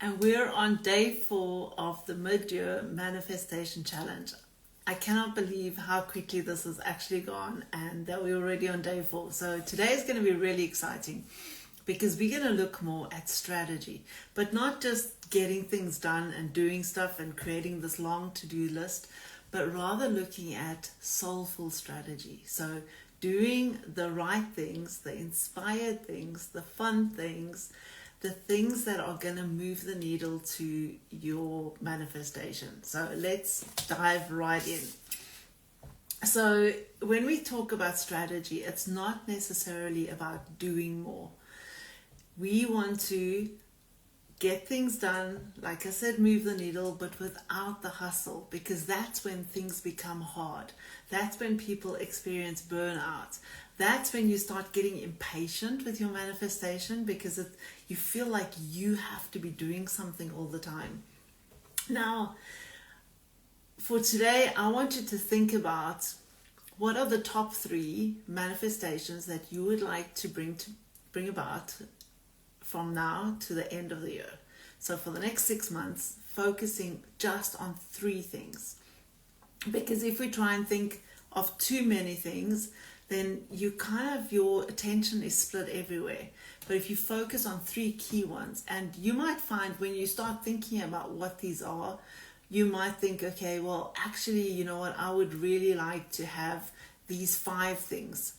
And we're on day 4 of the mid-year manifestation challenge. I cannot believe how quickly this has actually gone and that we're already on day 4. So today is going to be really exciting because we're going to look more at strategy, but not just getting things done and doing stuff and creating this long to-do list, but rather looking at soulful strategy. So doing the right things, the inspired things, the fun things, the things that are going to move the needle to your manifestation. So let's dive right in. So when we talk about strategy, it's not necessarily about doing more. We want to get things done, like I said, move the needle, but without the hustle, because that's when things become hard. That's when people experience burnout. That's when you start getting impatient with your manifestation because you feel like you have to be doing something all the time. Now, for today, I want you to think about what are the top 3 manifestations that you would like to bring about from now to the end of the year. So for the next 6 months, focusing just on 3 things. Because if we try and think of too many things, then your attention is split everywhere. But if you focus on 3 key ones, and you might find when you start thinking about what these are, you might think, okay, well, actually, you know what, I would really like to have these 5 things.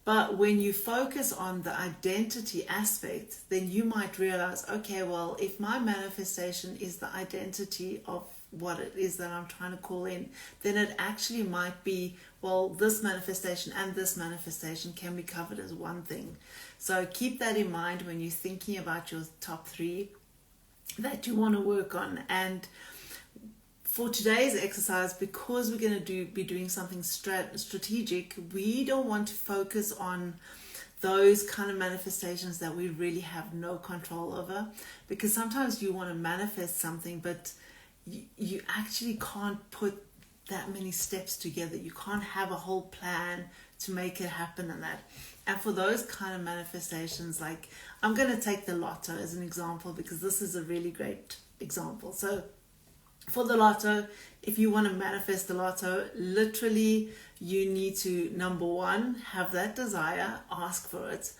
But when you focus on the identity aspect, then you might realize, okay, well, if my manifestation is the identity of what it is that I'm trying to call in, then it actually might be, well, this manifestation and this manifestation can be covered as one thing. So keep that in mind when you're thinking about your top 3 that you want to work on. And for today's exercise, because we're going to be doing something strategic, we don't want to focus on those kind of manifestations that we really have no control over, because sometimes you want to manifest something, but you actually can't put that many steps together. You can't have a whole plan to make it happen and that. And for those kind of manifestations, like I'm going to take the lotto as an example because this is a really great example. So for the lotto, if you want to manifest the lotto, literally you need to, number 1, have that desire, ask for it.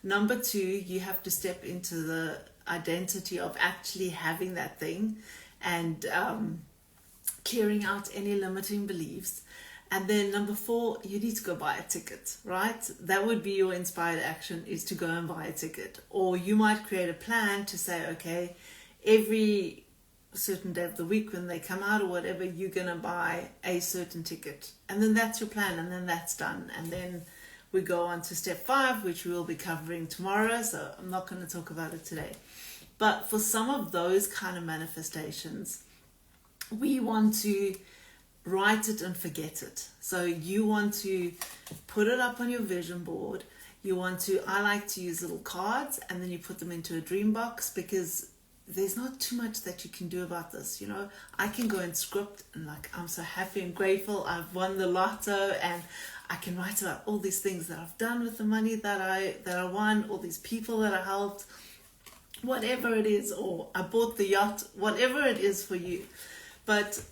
Number 2, you have to step into the identity of actually having that thing and clearing out any limiting beliefs. And then number 4, you need to go buy a ticket, right? That would be your inspired action, is to go and buy a ticket. Or you might create a plan to say, okay, every certain day of the week when they come out or whatever, you're going to buy a certain ticket. And then that's your plan, and then that's done. And then we go on to step 5, which we will be covering tomorrow, so I'm not going to talk about it today. But for some of those kind of manifestations, we want to write it and forget it. So you want to put it up on your vision board. I like to use little cards, and then you put them into a dream box, because there's not too much that you can do about this. You know, I can go and script and I'm so happy and grateful I've won the lotto, and I can write about all these things that I've done with the money that I won, all these people that I helped, whatever it is, or I bought the yacht, whatever it is for you. But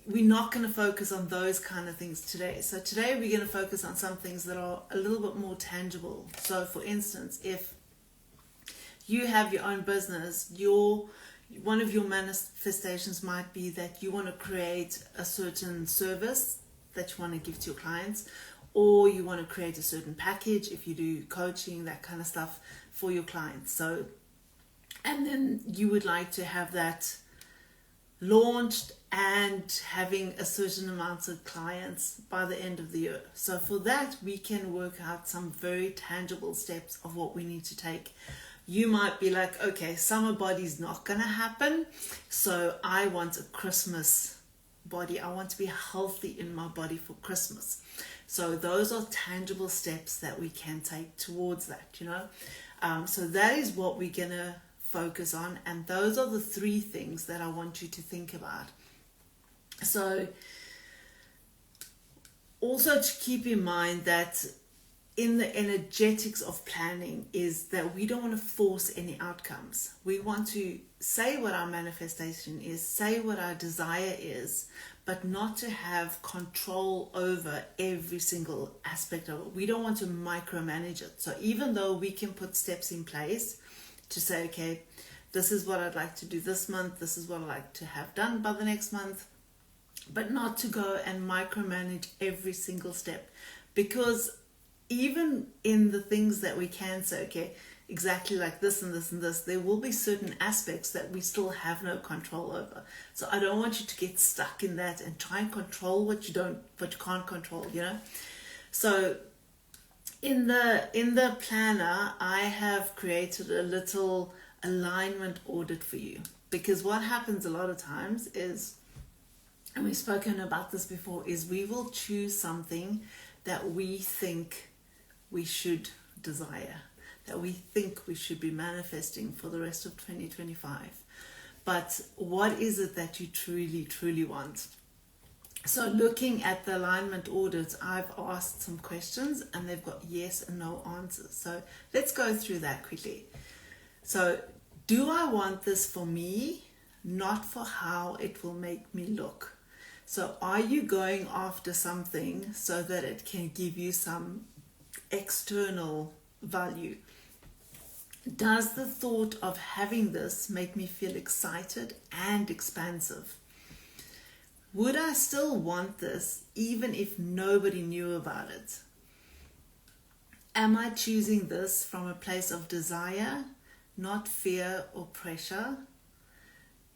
we're not going to focus on those kind of things today. So today we're going to focus on some things that are a little bit more tangible. So for instance, if you have your own business, one of your manifestations might be that you want to create a certain service that you want to give to your clients, or you want to create a certain package if you do coaching, that kind of stuff for your clients. So, and then you would like to have that launched and having a certain amount of clients by the end of the year. So for that, we can work out some very tangible steps of what we need to take. You might be like, okay, summer body's not going to happen, so I want a Christmas body. I want to be healthy in my body for Christmas. So those are tangible steps that we can take towards that, you know. So that is what we're going to focus on, and those are the 3 things that I want you to think about. So also to keep in mind that in the energetics of planning is that we don't want to force any outcomes. We want to say what our manifestation is, say what our desire is, but not to have control over every single aspect of it. We don't want to micromanage it. So even though we can put steps in place to say, okay, this is what I'd like to do this month, this is what I'd like to have done by the next month, but not to go and micromanage every single step. Because even in the things that we can say, okay, exactly like this and this and this, there will be certain aspects that we still have no control over. So I don't want you to get stuck in that and try and control what you can't control, you know. So in the planner, I have created a little alignment audit for you, because what happens a lot of times is, and we've spoken about this before, is we will choose something that we think we should desire, that we think we should be manifesting for the rest of 2025. But what is it that you truly, truly want? So looking at the alignment audit, I've asked some questions and they've got yes and no answers. So let's go through that quickly. So do I want this for me, not for how it will make me look? So are you going after something so that it can give you some external value? Does the thought of having this make me feel excited and expansive? Would I still want this even if nobody knew about it? Am I choosing this from a place of desire, not fear or pressure?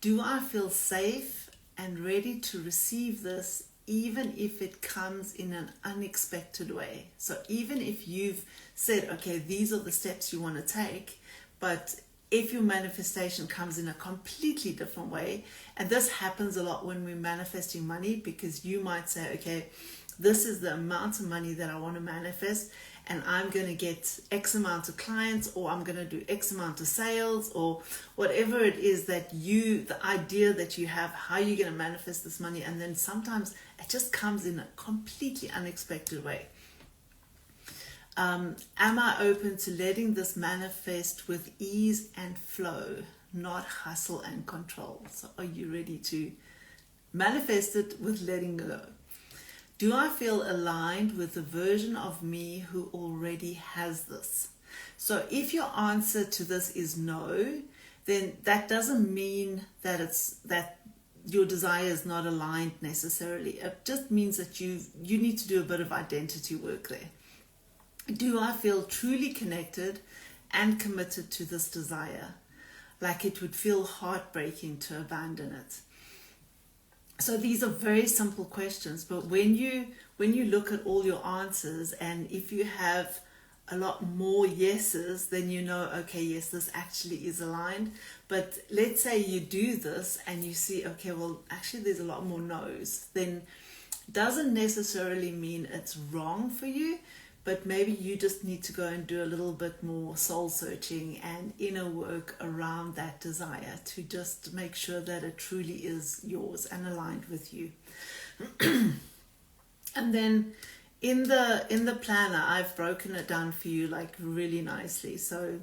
Do I feel safe and ready to receive this even if it comes in an unexpected way? So even if you've said, okay, these are the steps you want to take, but if your manifestation comes in a completely different way, and this happens a lot when we're manifesting money, because you might say, okay, this is the amount of money that I want to manifest, and I'm going to get X amount of clients, or I'm going to do X amount of sales, or whatever it is that the idea that you have, how you're going to manifest this money, and then sometimes it just comes in a completely unexpected way. Am I open to letting this manifest with ease and flow, not hustle and control? So are you ready to manifest it with letting go? Do I feel aligned with the version of me who already has this? So if your answer to this is no, then that doesn't mean that your desire is not aligned necessarily. It just means that you need to do a bit of identity work there. Do I feel truly connected and committed to this desire? Like it would feel heartbreaking to abandon it. So these are very simple questions, but when you look at all your answers, and if you have a lot more yeses, then you know, okay, yes, this actually is aligned. But let's say you do this and you see, okay, well, actually there's a lot more no's, then doesn't necessarily mean it's wrong for you, but maybe you just need to go and do a little bit more soul searching and inner work around that desire to just make sure that it truly is yours and aligned with you. And then in the planner, I've broken it down for you like really nicely. So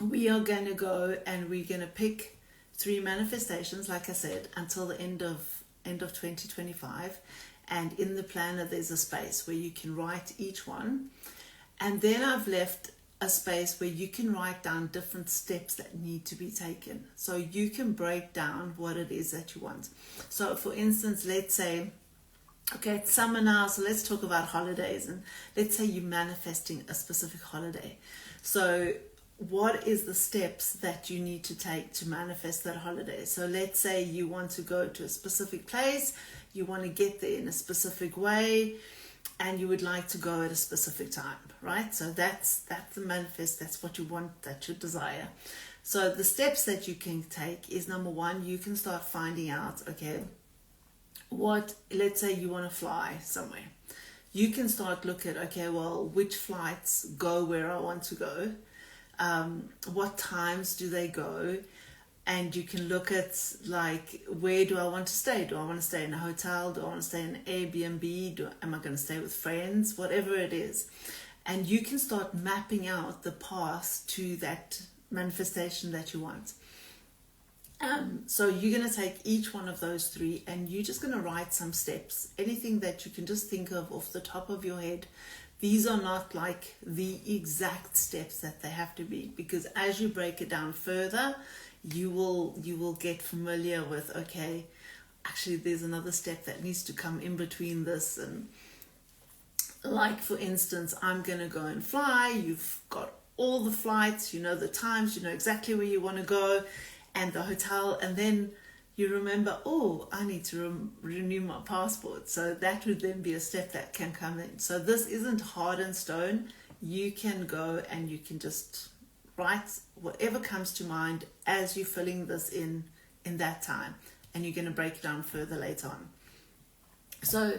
we are going to go and we're going to pick 3 manifestations, like I said, until the end of 2025. And in the planner, there's a space where you can write each one. And then I've left a space where you can write down different steps that need to be taken. So you can break down what it is that you want. So for instance, let's say, okay, it's summer now, so let's talk about holidays. And let's say you're manifesting a specific holiday. So what is the steps that you need to take to manifest that holiday? So let's say you want to go to a specific place, you want to get there in a specific way, and you would like to go at a specific time, right? So that's the manifest, that's what you want, that's your desire. So the steps that you can take is, number 1, you can start finding out, okay, let's say you want to fly somewhere. You can start look at, okay, well, which flights go where I want to go? What times do they go? And you can look at, like, where do I want to stay? Do I want to stay in a hotel? Do I want to stay in an Airbnb? Am I going to stay with friends? Whatever it is. and you can start mapping out the path to that manifestation that you want. So you're going to take each one of those three and you're just going to write some steps, anything that you can just think of off the top of your head. These are not like the exact steps that they have to be, because as you break it down further, you will get familiar with, okay, actually there's another step that needs to come in between this. And like, for instance, I'm going to go and fly. You've got all the flights, you know the times, you know exactly where you want to go and the hotel, and then you remember, oh, I need to renew my passport. So that would then be a step that can come in. So this isn't hard in stone. You can go and you can just write whatever comes to mind as you're filling this in that time, and you're going to break it down further later on. So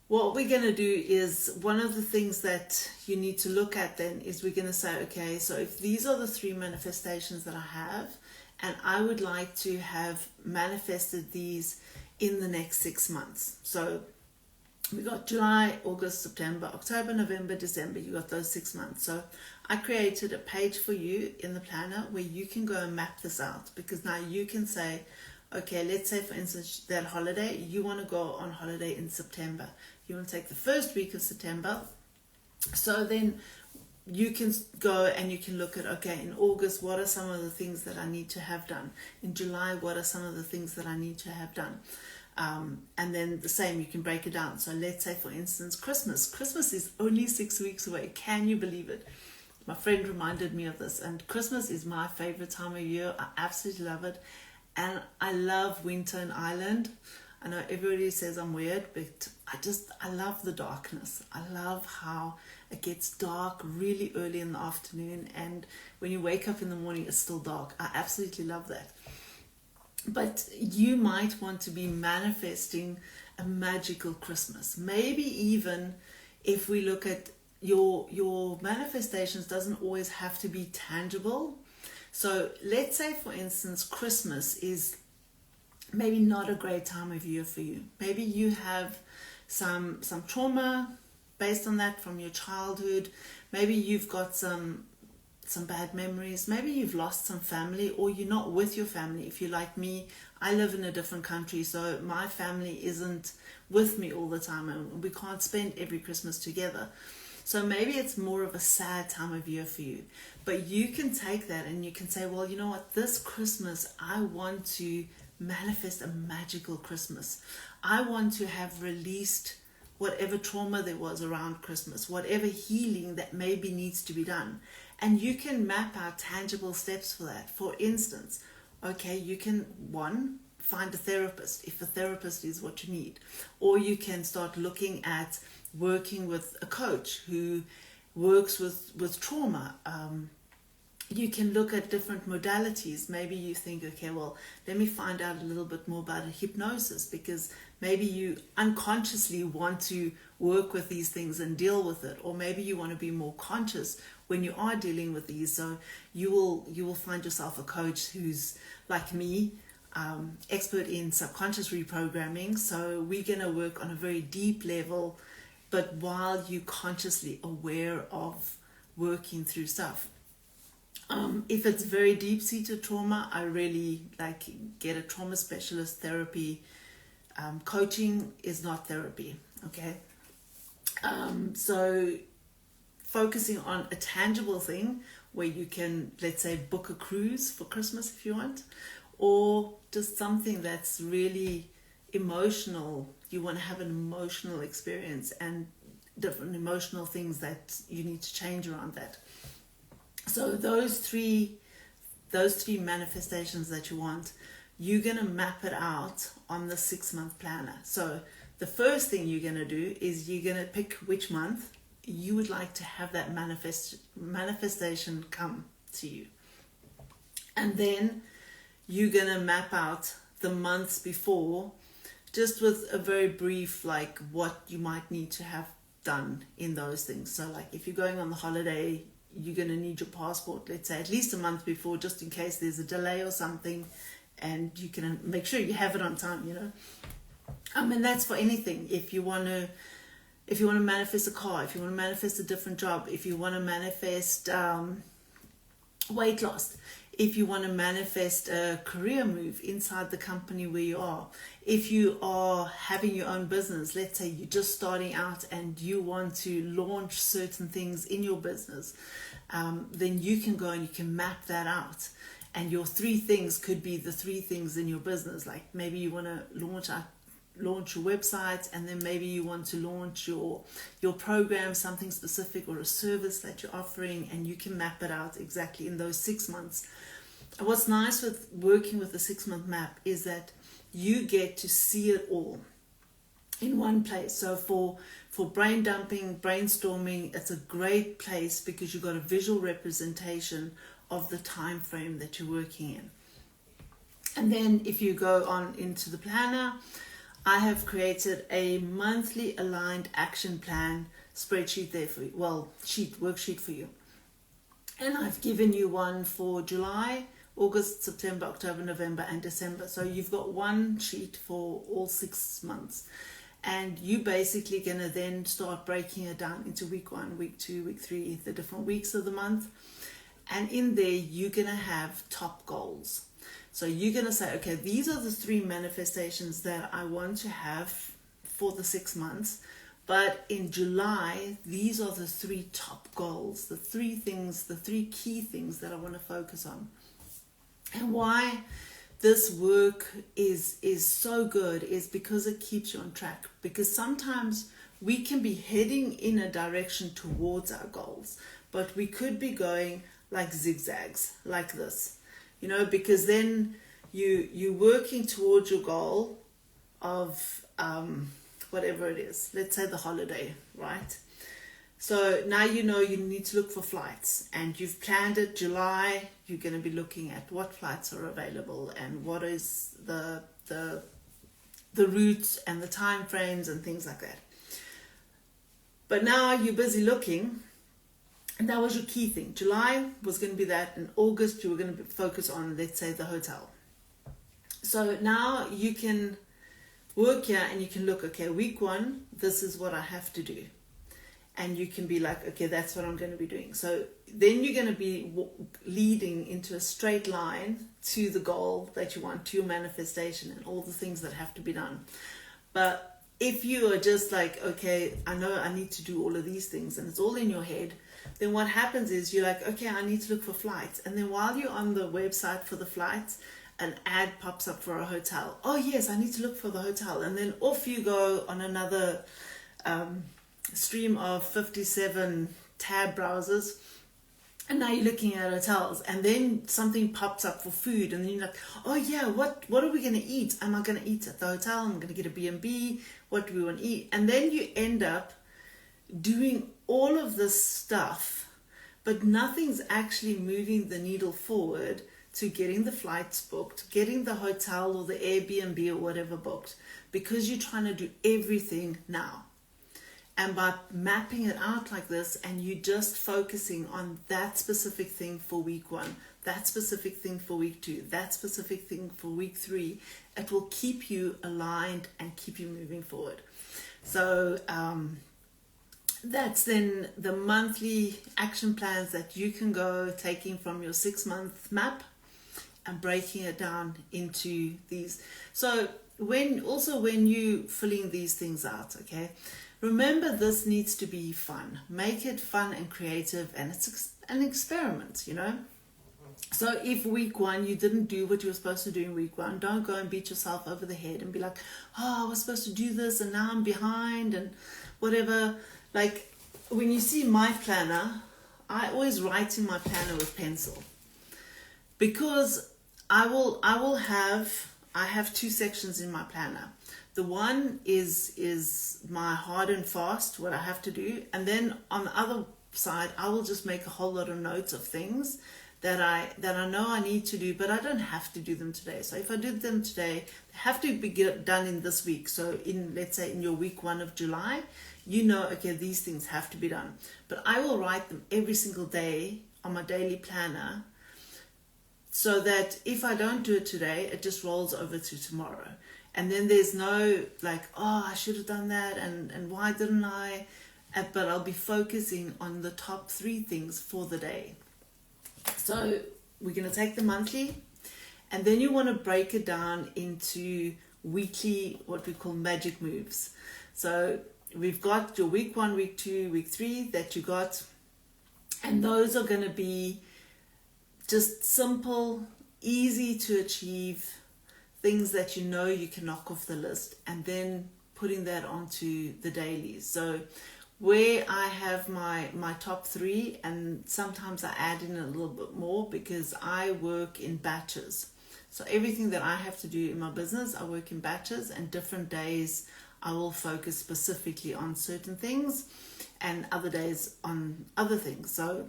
what we're going to do is, one of the things that you need to look at then is, we're going to say, okay, so if these are the three manifestations that I have, and I would like to have manifested these in the next 6 months. So we got July, August, September, October, November, December. You got those 6 months. So I created a page for you in the planner where you can go and map this out, because now you can say, okay, let's say for instance that holiday, you want to go on holiday in September. You want to take the first week of September. So then you can go and you can look at, okay, in August, what are some of the things that I need to have done? In July, what are some of the things that I need to have done? And then the same, you can break it down. So let's say, for instance, Christmas is only 6 weeks away. Can you believe it? My friend reminded me of this, and Christmas is my favorite time of year. I absolutely love it. And I love winter in Ireland. I know everybody says I'm weird, but I love the darkness. I love how it gets dark really early in the afternoon, and when you wake up in the morning, it's still dark. I absolutely love that. But you might want to be manifesting a magical Christmas. Maybe even if we look at your manifestations, doesn't always have to be tangible. So let's say, for instance, Christmas is maybe not a great time of year for you. Maybe you have some trauma based on that from your childhood. Maybe you've got some bad memories. Maybe you've lost some family, or you're not with your family. If you're like me, I live in a different country, so my family isn't with me all the time, and we can't spend every Christmas together. So maybe it's more of a sad time of year for you. But you can take that and you can say, well, you know what, this Christmas I want to manifest a magical Christmas. I want to have released whatever trauma there was around Christmas, whatever healing that maybe needs to be done. And you can map out tangible steps for that. For instance, okay, you can, one, find a therapist if a therapist is what you need. Or you can start looking at working with a coach who works with trauma. You can look at different modalities. Maybe you think, okay, well, let me find out a little bit more about hypnosis, because maybe you unconsciously want to work with these things and deal with it. Or maybe you want to be more conscious when you are dealing with these. So you will find yourself a coach who's like me, expert in subconscious reprogramming. So we're going to work on a very deep level, but while you're consciously aware of working through stuff. If it's very deep-seated trauma, I really get a trauma specialist therapy. Coaching is not therapy, okay? So focusing on a tangible thing where you can, let's say, book a cruise for Christmas if you want, or just something that's really emotional. You want to have an emotional experience and different emotional things that you need to change around that. So those three manifestations that you want, you're going to map it out on the 6-month planner. So the first thing you're going to do is you're going to pick which month you would like to have that manifestation come to you. And then you're going to map out the months before, just with a very brief, what you might need to have done in those things. So if you're going on the holiday, you're going to need your passport, let's say, at least a month before, just in case there's a delay or something, and you can make sure you have it on time, And that's for anything. If if you want to manifest a car, if you want to manifest a different job, if you want to manifest weight loss, if you want to manifest a career move inside the company where you are, if you are having your own business, let's say you're just starting out and you want to launch certain things in your business, then you can go and you can map that out. And your 3 things could be the 3 things in your business. Like maybe you want to launch your website, and then maybe you want to launch your program, something specific, or a service that you're offering, and you can map it out exactly in those 6 months. And what's nice with working with the 6-month map is that you get to see it all in one place. So for brain dumping, brainstorming, it's a great place because you've got a visual representation of the time frame that you're working in. And then if you go on into the planner, I have created a monthly aligned action plan spreadsheet there for you, worksheet for you. And I've given you one for July, August, September, October, November, and December. So you've got one sheet for all 6 months. And you basically going to then start breaking it down into week 1, week 2, week 3, the different weeks of the month. And in there, you're going to have top goals. So you're going to say, okay, these are the 3 manifestations that I want to have for the 6 months. But in July, these are the 3 top goals, the 3 things, the 3 key things that I want to focus on. And why this work is so good is because it keeps you on track. Because sometimes we can be heading in a direction towards our goals, but we could be going like zigzags, like this, because then you're working towards your goal of whatever it is. Let's say the holiday, right? So now you need to look for flights, and you've planned it. July, you're going to be looking at what flights are available and what is the routes and the time frames and things like that. But now you're busy looking, and that was your key thing. July was going to be that. In August, you were going to focus on, let's say, the hotel. So now you can work here and you can look, okay, week 1, this is what I have to do. And you can be like, okay, that's what I'm going to be doing. So then you're going to be leading into a straight line to the goal that you want, to your manifestation and all the things that have to be done. But if you are just like, okay, I know I need to do all of these things and it's all in your head, then what happens is you're like, okay, I need to look for flights. And then while you're on the website for the flights, an ad pops up for a hotel. Oh yes, I need to look for the hotel. And then off you go on another stream of 57 tab browsers. And now you're looking at hotels, and then something pops up for food, and then you're like, oh yeah, what are we going to eat? Am I going to eat at the hotel? I'm going to get a B&B. What do we want to eat? And then you end up doing all of this stuff, but nothing's actually moving the needle forward to getting the flights booked, getting the hotel or the Airbnb or whatever booked, because you're trying to do everything now. And by mapping it out like this, and you just focusing on that specific thing for week 1, that specific thing for week 2, that specific thing for week 3, it will keep you aligned and keep you moving forward. So that's then the monthly action plans that you can go taking from your 6-month map and breaking it down into these. So when you filling these things out, okay, remember this needs to be fun. Make it fun and creative, and it's an experiment, So if week 1 you didn't do what you were supposed to do in week 1, don't go and beat yourself over the head and be like, oh, I was supposed to do this and now I'm behind and whatever. Like when you see my planner, I always write in my planner with pencil, because I have 2 sections in my planner. The one is my hard and fast, what I have to do. And then on the other side, I will just make a whole lot of notes of things that I know I need to do, but I don't have to do them today. So if I do them today, they have to be done in this week. So let's say in your week 1 of July, okay, these things have to be done. But I will write them every single day on my daily planner, so that if I don't do it today, it just rolls over to tomorrow. And then there's no like, oh, I should have done that, and why didn't I? But I'll be focusing on the top 3 things for the day. So we're going to take the monthly, and then you want to break it down into weekly, what we call magic moves. So we've got your week 1, week 2, week 3 that you got, and those are going to be just simple, easy to achieve things that you know you can knock off the list, and then putting that onto the dailies. So where I have my top 3, and sometimes I add in a little bit more because I work in batches. So everything that I have to do in my business, I work in batches, and different days I will focus specifically on certain things and other days on other things. So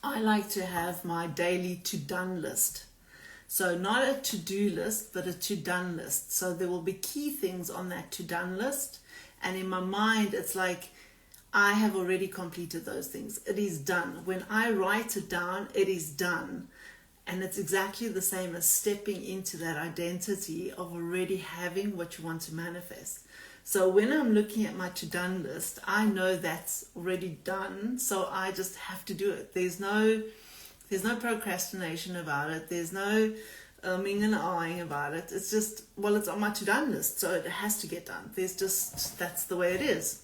I like to have my daily to-done list. So not a to-do list, but a to-done list. So there will be key things on that to-done list. And in my mind, it's like I have already completed those things. It is done. When I write it down, it is done. And it's exactly the same as stepping into that identity of already having what you want to manifest. So when I'm looking at my to-done list, I know that's already done. So I just have to do it. There's no procrastination about it. There's no umming and ahhing about it. It's just, well, it's on my to-done list, so it has to get done. That's the way it is.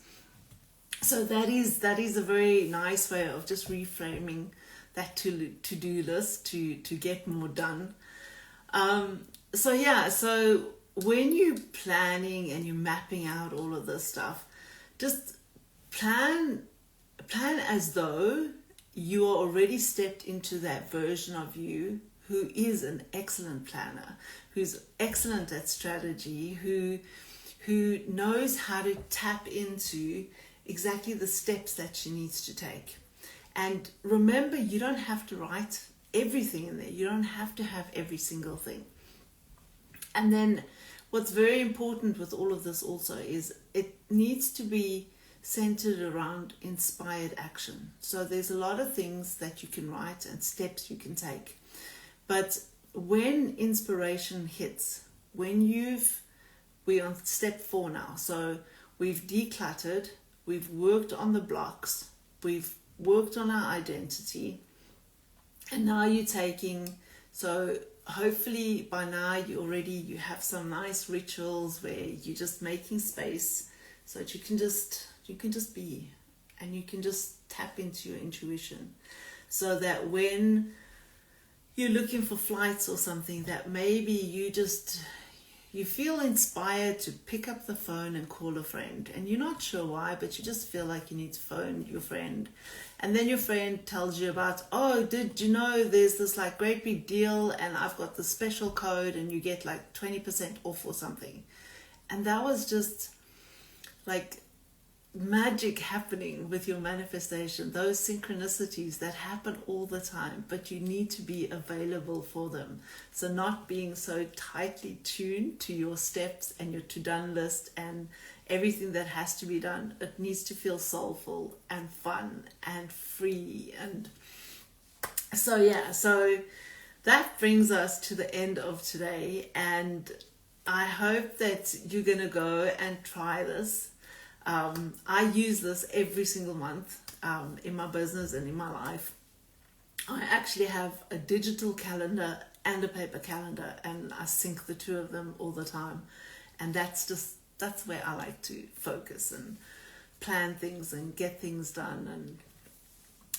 So that is a very nice way of just reframing that to-do list to get more done. So when you're planning and you're mapping out all of this stuff, just plan as though you are already stepped into that version of you who is an excellent planner, who's excellent at strategy, who knows how to tap into exactly the steps that she needs to take. And remember, you don't have to write everything in there. You don't have to have every single thing. And then what's very important with all of this also is it needs to be centered around inspired action. So there's a lot of things that you can write and steps you can take. But when inspiration hits, we're on step 4 now. So we've decluttered, we've worked on the blocks, we've worked on our identity, and now you're taking, so hopefully by now you have some nice rituals where you're just making space so that you can just be, and you can just tap into your intuition, so that when you're looking for flights or something, that maybe you feel inspired to pick up the phone and call a friend, and you're not sure why, but you just feel like you need to phone your friend. And then your friend tells you about, oh, did you know there's this like great big deal, and I've got the special code, and you get like 20% off or something. And that was just like magic happening with your manifestation, those synchronicities that happen all the time, but you need to be available for them. So not being so tightly tuned to your steps and your to-done list and everything that has to be done. It needs to feel soulful and fun and free. And so that brings us to the end of today, and I hope that you're gonna go and try this. I use this every single month in my business and in my life. I actually have a digital calendar and a paper calendar, and I sync the two of them all the time. And that's where I like to focus and plan things and get things done. And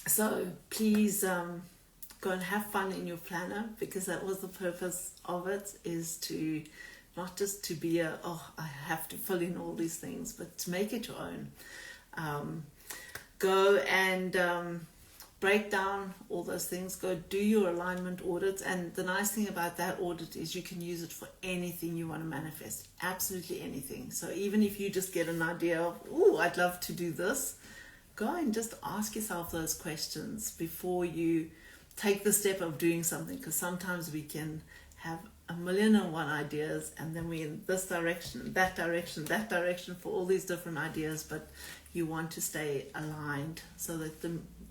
so please go and have fun in your planner, because that was the purpose of it, is to not just to be I have to fill in all these things, but to make it your own. Go and break down all those things. Go do your alignment audit. And the nice thing about that audit is you can use it for anything you want to manifest. Absolutely anything. So even if you just get an idea of, I'd love to do this, go and just ask yourself those questions before you take the step of doing something, because sometimes we can have 1,000,001 ideas, and then we're in this direction, that direction for all these different ideas, but you want to stay aligned so that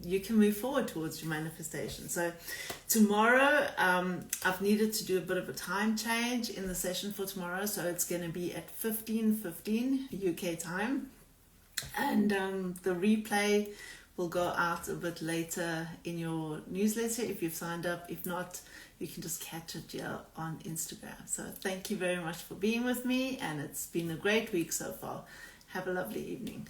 you can move forward towards your manifestation. So tomorrow, I've needed to do a bit of a time change in the session for tomorrow. So it's going to be at 15:15 UK time. And the replay will go out a bit later in your newsletter if you've signed up. If not, you can just catch it here on Instagram. So thank you very much for being with me, and it's been a great week so far. Have a lovely evening.